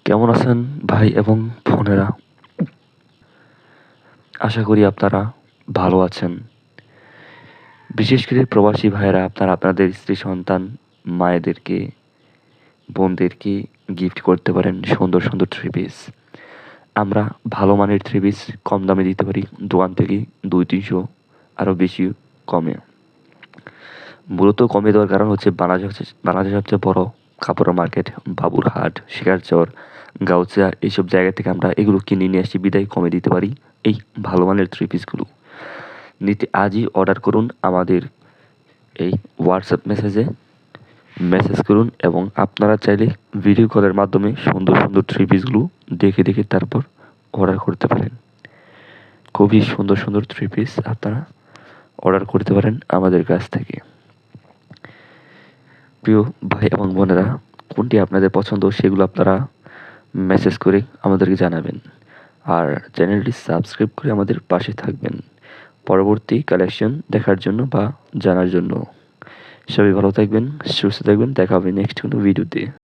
কেমন আছেন ভাই এবং বোনেরা? আশা করি আপনারা ভালো আছেন। বিশেষ করে প্রবাসী ভাইয়েরা আপনারা আপনাদের স্ত্রী সন্তান, মায়েদেরকে, বোনদেরকে গিফট করতে পারেন সুন্দর, সুন্দর থ্রি পিস। আমরা ভালো মানের থ্রি পিস কম দামে দিতে পারি দোকান থেকে ২-৩০০ আরও বেশি কমে। মূলত কমে দেওয়ার কারণ হচ্ছে বাংলাদেশের সবচেয়ে বড় কাপড়ের মার্কেট বাবুরহাট, শিকারচর, গাউছিয়া এইসব জায়গা থেকে আমরা এগুলো কিনে নিয়ে আসি বিধায় কমে দিতে পারি এই ভালো মানের থ্রি পিসগুলো। নিতে আজই অর্ডার করুন আমাদের এই হোয়াটসঅ্যাপ মেসেজ করুন এবং আপনারা চাইলে ভিডিও কলের মাধ্যমে সুন্দর, সুন্দর থ্রি পিসগুলো দেখে, দেখে তারপর অর্ডার করতে পারেন। খুবই সুন্দর, সুন্দর থ্রি পিস আপনারা অর্ডার করতে পারেন আমাদের কাছ থেকে। প্রিয় ভাই এবং বোনেরা, কোনটি আপনাদের পছন্দ সেগুলো আপনারা মেসেজ করে আমাদেরকে জানাবেন। আর চ্যানেলটি সাবস্ক্রাইব করে আমাদের পাশে থাকবেন পরবর্তী কালেকশন দেখার জন্য বা জানার জন্য। সবাই ভালো থাকবেন, সুস্থ থাকবেন। দেখা হবে নেক্সট কোনো ভিডিওতে।